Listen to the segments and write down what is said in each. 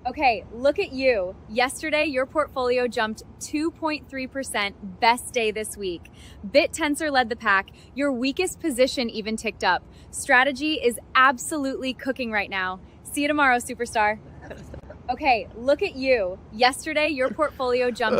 Okay, look at you. Yesterday, your portfolio jumped 2.3%, best day this week. Bittensor led the pack. Your weakest position even ticked up. Strategy is absolutely cooking right now. See you tomorrow, superstar. Okay, look at you. Yesterday, your portfolio jumped.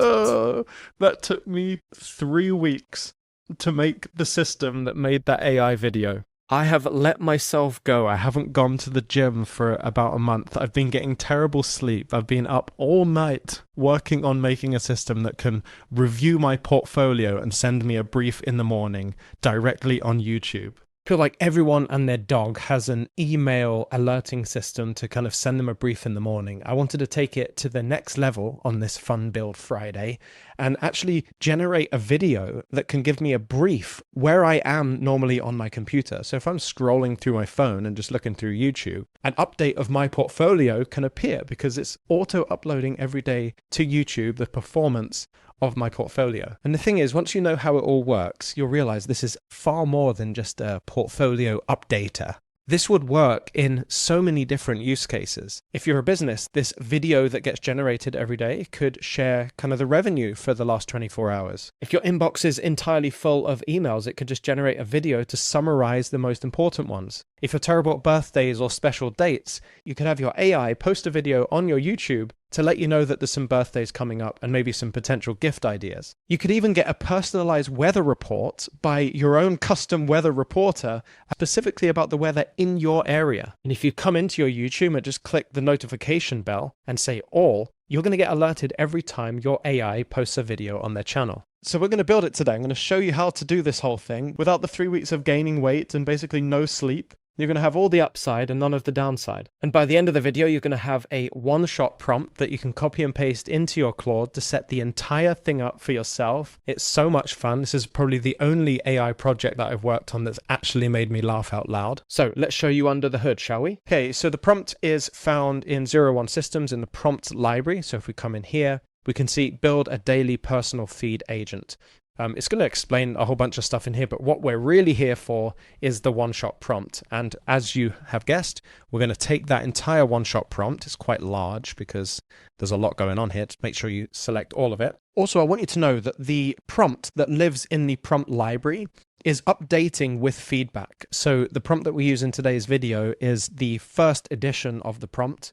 That took me 3 weeks to make the system that made that AI video. I have let myself go. I haven't gone to the gym for about a month. I've been getting terrible sleep. I've been up all night working on making a system that can review my portfolio and send me a brief in the morning directly on YouTube. I feel like everyone and their dog has an email alerting system to kind of send them a brief in the morning. I wanted to take it to the next level on this Fun Build Friday and actually generate a video that can give me a brief where I am normally on my computer. So if I'm scrolling through my phone and just looking through YouTube, an update of my portfolio can appear because it's auto-uploading every day to YouTube the performance of my portfolio. And the thing is, once you know how it all works, you'll realize this is far more than just a portfolio updater. This would work in so many different use cases. If you're a business, this video that gets generated every day could share kind of the revenue for the last 24 hours. If your inbox is entirely full of emails, it could just generate a video to summarize the most important ones. If you're terrible at birthdays or special dates, you could have your AI post a video on your YouTube to let you know that there's some birthdays coming up and maybe some potential gift ideas. You could even get a personalized weather report by your own custom weather reporter, specifically about the weather in your area. And if you come into your YouTube and just click the notification bell and say all, you're going to get alerted every time your AI posts a video on their channel. So we're going to build it today. I'm going to show you how to do this whole thing without the 3 weeks of gaining weight and basically no sleep. You're going to have all the upside and none of the downside. And by the end of the video, you're going to have a one-shot prompt that you can copy and paste into your Claude to set the entire thing up for yourself. It's so much fun. This is probably the only AI project that I've worked on that's actually made me laugh out loud. So let's show you under the hood, shall we? Okay, so the prompt is found in 01 Systems in the prompt library. So if we come in here, we can see build a daily personal feed agent. It's going to explain a whole bunch of stuff in here, but what we're really here for is the one-shot prompt. And as you have guessed, we're going to take that entire one-shot prompt. It's quite large because there's a lot going on here. Just make sure you select all of it. Also, I want you to know that the prompt that lives in the prompt library is updating with feedback. So the prompt that we use in today's video is the first edition of the prompt,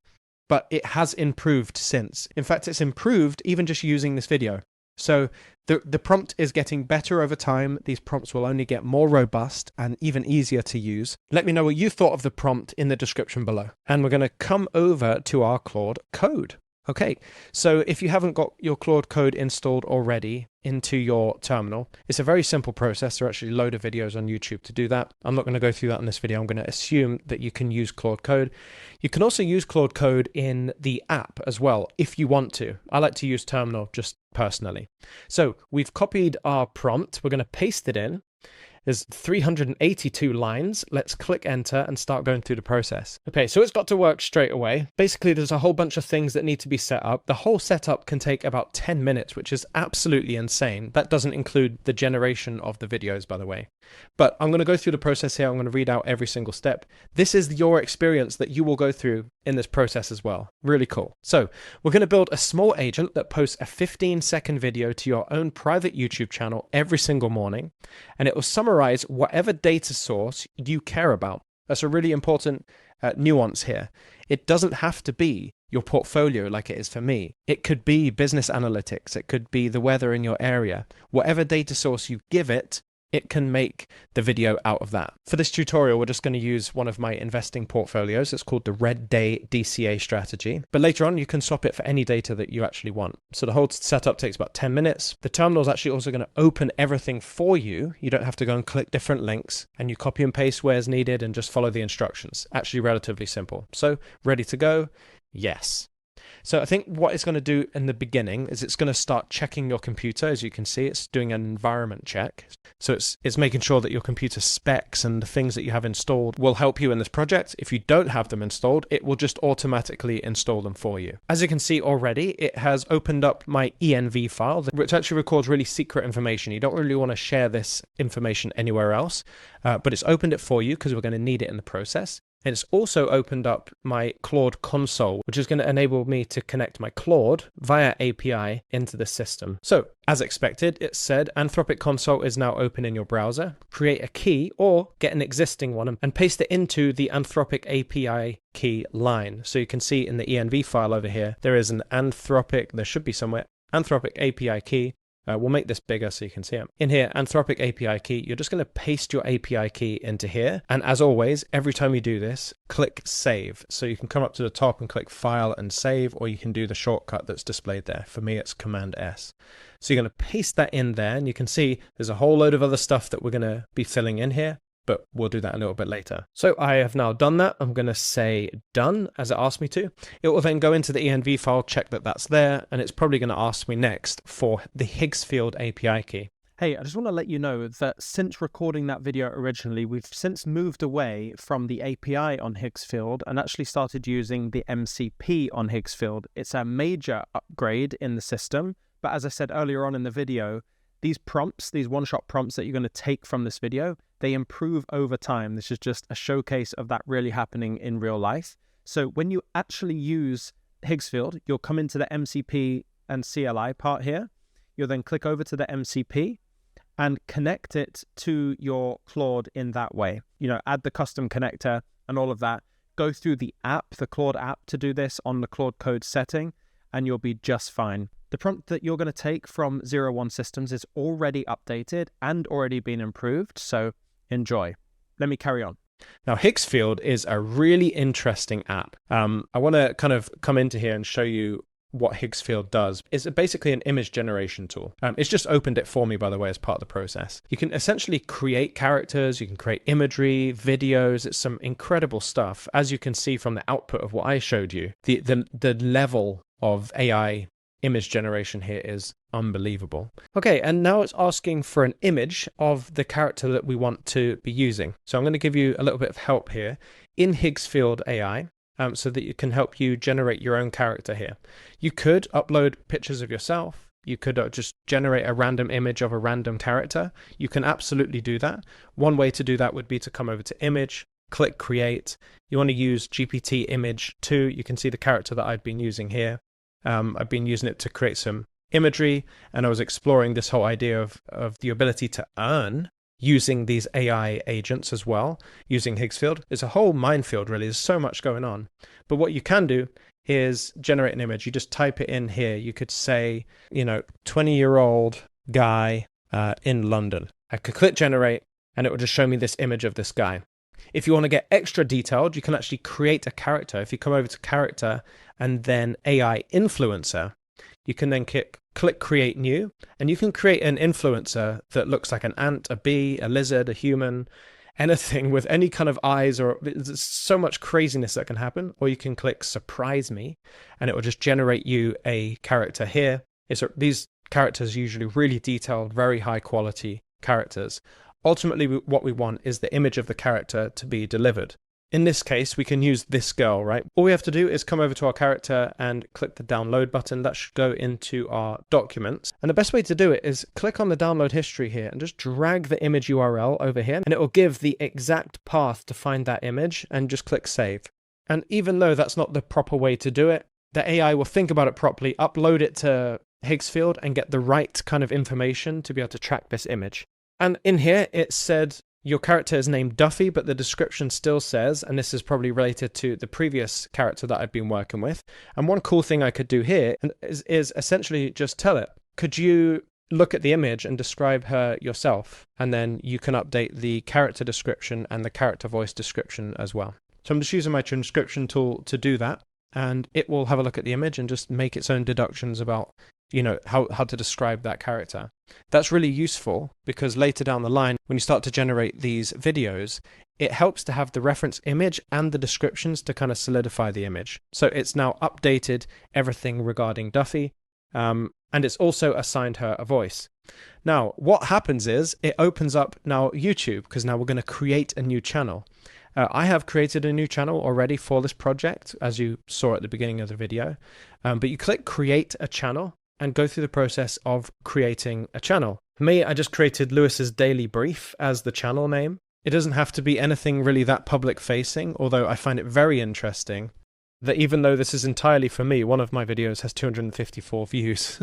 but it has improved since. In fact, it's improved even just using this video. So the prompt is getting better over time. These prompts will only get more robust and even easier to use. Let me know what you thought of the prompt in the description below. And we're going to come over to our Claude Code. Okay, so if you haven't got your Claude Code installed already into your terminal, it's a very simple process. There are actually a load of videos on YouTube to do that. I'm not going to go through that in this video. I'm going to assume that you can use Claude Code. You can also use Claude Code in the app as well, if you want to. I like to use terminal just personally. So we've copied our prompt. We're going to paste it in. There's 382 lines. Let's click enter and start going through the process. Okay, so it's got to work straight away. Basically, there's a whole bunch of things that need to be set up. The whole setup can take about 10 minutes, which is absolutely insane. That doesn't include the generation of the videos, by the way. But I'm going to go through the process here. I'm going to read out every single step. This is your experience that you will go through in this process as well. Really cool. So we're going to build a small agent that posts a 15-second video to your own private YouTube channel every single morning, and it will summarize whatever data source you care about. That's a really important nuance here. It doesn't have to be your portfolio like it is for me. It could be business analytics. It could be the weather in your area. Whatever data source you give it, it can make the video out of that. For this tutorial, we're just going to use one of my investing portfolios. It's called the Red Day DCA strategy. But later on, you can swap it for any data that you actually want. So the whole setup takes about 10 minutes. The terminal is actually also going to open everything for you. You don't have to go and click different links, and you copy and paste where's needed and just follow the instructions. Actually relatively simple. So ready to go? Yes. So I think what it's going to do in the beginning is it's going to start checking your computer. As you can see, it's doing an environment check. So it's making sure that your computer specs and the things that you have installed will help you in this project. If you don't have them installed, it will just automatically install them for you. As you can see already, it has opened up my env file, which actually records really secret information. You don't really want to share this information anywhere else, but it's opened it for you because we're going to need it in the process. And it's also opened up my Claude console, which is going to enable me to connect my Claude via API into the system. So as expected, it said Anthropic console is now open in your browser. Create a key or get an existing one and paste it into the Anthropic API key line. So you can see in the env file over here, there is an Anthropic, there should be somewhere, Anthropic API key. We'll make this bigger so you can see it. In here, Anthropic API key, you're just going to paste your API key into here. And as always, every time you do this, click save. So you can come up to the top and click file and save, or you can do the shortcut that's displayed there. For me, it's Command S. So you're going to paste that in there, and you can see there's a whole load of other stuff that we're going to be filling in here, but we'll do that a little bit later. So I have now done that. I'm going to say done as it asked me to. It will then go into the env file, check that that's there, and it's probably going to ask me next for the Higgsfield API key. Hey, I just want to let you know that since recording that video originally, we've since moved away from the API on Higgsfield and actually started using the MCP on Higgsfield. It's a major upgrade in the system, but as I said earlier on in the video, these prompts, these one-shot prompts that you're going to take from this video, they improve over time. This is just a showcase of that really happening in real life. So when you actually use Higgsfield, you'll come into the MCP and CLI part here. You'll then click over to the MCP and connect it to your Claude in that way. You know, add the custom connector and all of that. Go through the app, the Claude app, to do this on the Claude Code setting, and you'll be just fine. The prompt that you're going to take from 01 Systems is already updated and already been improved, so enjoy. Let me carry on. Now, Higgsfield is a really interesting app. I want to kind of come into here and show you what Higgsfield does. It's basically an image generation tool. It's just opened it for me, by the way, as part of the process. You can essentially create characters, you can create imagery, videos. It's some incredible stuff. As you can see from the output of what I showed you, the level of AI image generation here is unbelievable. Okay, and now it's asking for an image of the character that we want to be using. So I'm going to give you a little bit of help here in Higgsfield AI so that it can help you generate your own character here. You could upload pictures of yourself. You could just generate a random image of a random character. You can absolutely do that. One way to do that would be to come over to image, click create. You want to use GPT image 2. You can see the character that I've been using here. I've been using it to create some imagery, and I was exploring this whole idea of the ability to earn using these AI agents as well, using Higgsfield. It's a whole minefield, really. There's so much going on. But what you can do is generate an image. You just type it in here. You could say, 20-year-old guy in London. I could click generate, and it will just show me this image of this guy. If you want to get extra detailed, you can actually create a character. If you come over to character and then AI influencer, you can then click create new, and you can create an influencer that looks like an ant, a bee, a lizard, a human, anything with any kind of eyes, or there's so much craziness that can happen. Or you can click surprise me, and it will just generate you a character here. These characters are usually really detailed, very high quality characters. Ultimately, what we want is the image of the character to be delivered. In this case, we can use this girl, right? All we have to do is come over to our character and click the download button. That should go into our documents. And the best way to do it is click on the download history here and just drag the image URL over here, and it will give the exact path to find that image, and just click save. And even though that's not the proper way to do it, the AI will think about it properly, upload it to Higgsfield, and get the right kind of information to be able to track this image. And in here, it said your character is named Duffy, but the description still says, and this is probably related to the previous character that I've been working with. And one cool thing I could do here is essentially just tell it, could you look at the image and describe her yourself? And then you can update the character description and the character voice description as well. So I'm just using my transcription tool to do that. And it will have a look at the image and just make its own deductions about how to describe that character. That's really useful because later down the line, when you start to generate these videos, it helps to have the reference image and the descriptions to kind of solidify the image. So it's now updated everything regarding Duffy, and it's also assigned her a voice. Now, what happens is it opens up now YouTube, because now we're going to create a new channel. I have created a new channel already for this project, as you saw at the beginning of the video, but you click create a channel and go through the process of creating a channel. For me, I just created Lewis's Daily Brief as the channel name. It doesn't have to be anything really that public facing, although I find it very interesting that even though this is entirely for me, one of my videos has 254 views.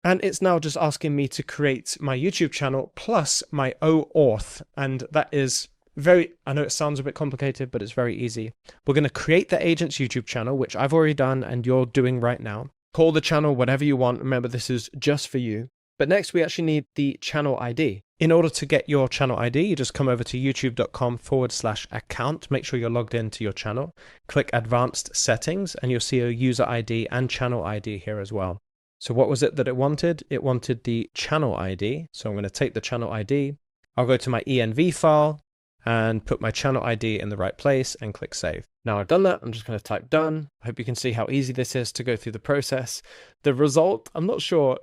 And it's now just asking me to create my YouTube channel plus my OAuth. And that is I know it sounds a bit complicated, but it's very easy. We're going to create the agent's YouTube channel, which I've already done and you're doing right now. Call the channel whatever you want. Remember, this is just for you. But next, we actually need the channel ID. In order to get your channel ID, you just come over to youtube.com/account. Make sure you're logged into your channel. Click Advanced Settings, and you'll see a user ID and channel ID here as well. So what was it that it wanted? It wanted the channel ID. So I'm going to take the channel ID. I'll go to my env file and put my channel ID in the right place and click Save. Now I've done that, I'm just going to type done. I hope you can see how easy this is to go through the process. The result, I'm not sure,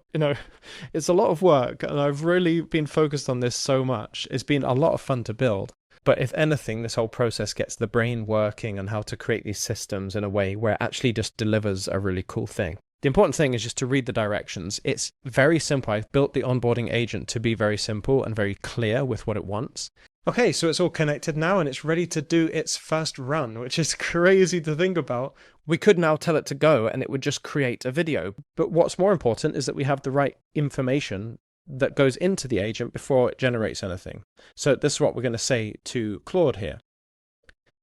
it's a lot of work and I've really been focused on this so much. It's been a lot of fun to build. But if anything, this whole process gets the brain working on how to create these systems in a way where it actually just delivers a really cool thing. The important thing is just to read the directions. It's very simple. I've built the onboarding agent to be very simple and very clear with what it wants. Okay, so it's all connected now and it's ready to do its first run, which is crazy to think about. We could now tell it to go and it would just create a video. But what's more important is that we have the right information that goes into the agent before it generates anything. So this is what we're going to say to Claude here.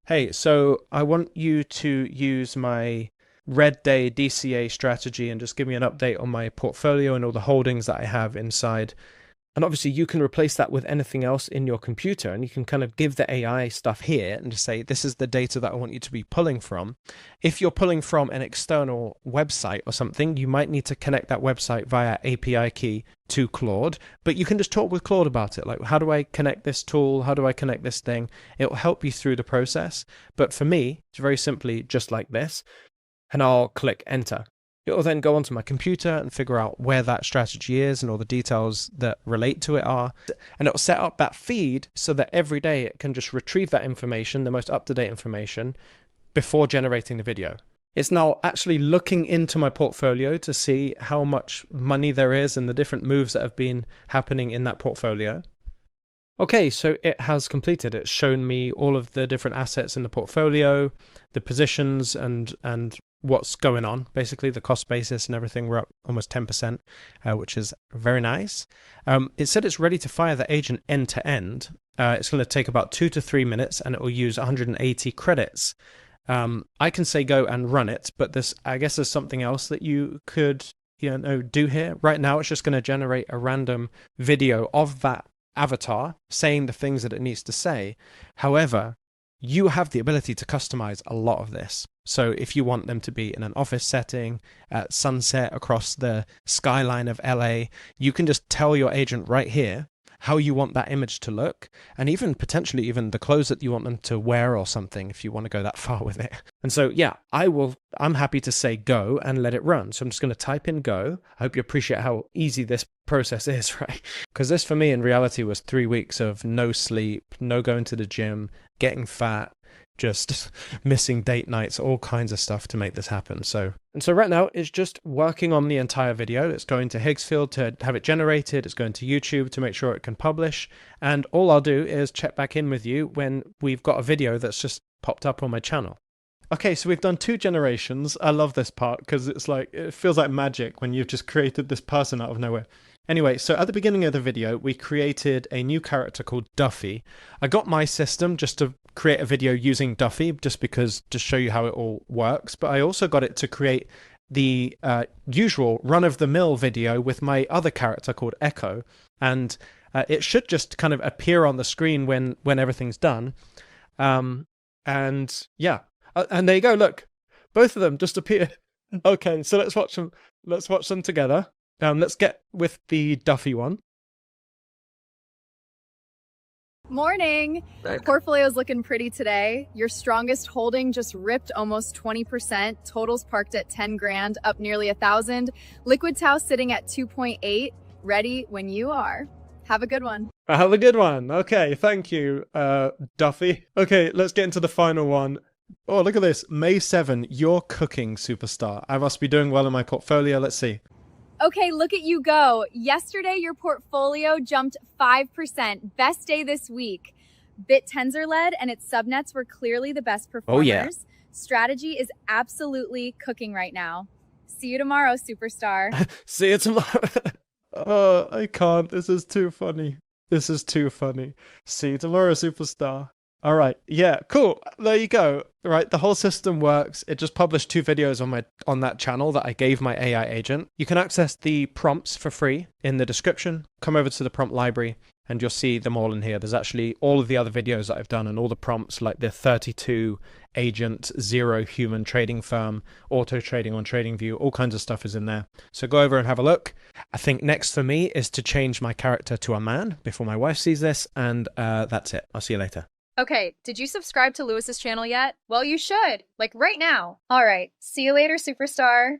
Hey, so I want you to use my Red Day DCA strategy and just give me an update on my portfolio and all the holdings that I have inside. And obviously you can replace that with anything else in your computer and you can kind of give the AI stuff here and just say, this is the data that I want you to be pulling from. If you're pulling from an external website or something, you might need to connect that website via API key to Claude, but you can just talk with Claude about it. Like, how do I connect this tool? How do I connect this thing? It will help you through the process. But for me, it's very simply just like this, and I'll click enter. It will then go onto my computer and figure out where that strategy is and all the details that relate to it are. And it will set up that feed so that every day it can just retrieve that information, the most up-to-date information, before generating the video. It's now actually looking into my portfolio to see how much money there is and the different moves that have been happening in that portfolio. Okay, so it has completed. It's shown me all of the different assets in the portfolio, the positions and what's going on, basically the cost basis and everything. We're up almost 10%, which is very nice. It said it's ready to fire the agent end to end. It's going to take about 2 to 3 minutes and it will use 180 credits. I can say go and run it, but I guess there's something else that you could do here. Right now it's just going to generate a random video of that avatar saying the things that it needs to say. However, you have the ability to customize a lot of this. So if you want them to be in an office setting at sunset across the skyline of LA, you can just tell your agent right here how you want that image to look, and even potentially even the clothes that you want them to wear or something if you want to go that far with it. And so, yeah, I'm happy to say go and let it run. So I'm just going to type in go. I hope you appreciate how easy this process is, right? Because this for me in reality was 3 weeks of no sleep, no going to the gym, getting fat, just missing date nights, all kinds of stuff to make this happen. So right now it's just working on the entire video. It's going to Higgsfield to have it generated. It's going to YouTube to make sure it can publish. And all I'll do is check back in with you when we've got a video that's just popped up on my channel. Okay, so we've done 2 generations. I love this part because it feels like magic when you've just created this person out of nowhere. Anyway, so at the beginning of the video, we created a new character called Duffy. I got my system just to create a video using Duffy, just to show you how it all works. But I also got it to create the usual run-of-the-mill video with my other character called Echo. And it should just kind of appear on the screen when everything's done. And yeah, and there you go, look. Both of them just appear. Okay, so let's watch them. Let's watch them together. Let's get with the Duffy one. Morning. Portfolio's looking pretty today. Your strongest holding just ripped almost 20%. Totals parked at 10 grand, up nearly 1,000. Liquid Tau sitting at 2.8. Ready when you are. Have a good one. Have a good one. Okay, thank you, Duffy. Okay, let's get into the final one. Oh, look at this. May 7, you're cooking superstar. I must be doing well in my portfolio. Let's see. Okay, look at you go. Yesterday, your portfolio jumped 5%. Best day this week. Bittensor led, and its subnets were clearly the best performers. Oh, yeah. Strategy is absolutely cooking right now. See you tomorrow, superstar. See you tomorrow. Oh, I can't. This is too funny. This is too funny. See you tomorrow, superstar. All right. Yeah, cool. There you go. Right, the whole system works. It just published 2 videos on that channel that I gave my AI agent. You can access the prompts for free in the description. Come over to the prompt library and you'll see them all in here. There's actually all of the other videos that I've done and all the prompts, like the 32 agent, 0 human trading firm, auto trading on TradingView, all kinds of stuff is in there. So go over and have a look. I think next for me is to change my character to a man before my wife sees this, and that's it. I'll see you later. Okay, did you subscribe to Lewis's channel yet? Well, you should, like right now. All right, see you later, superstar.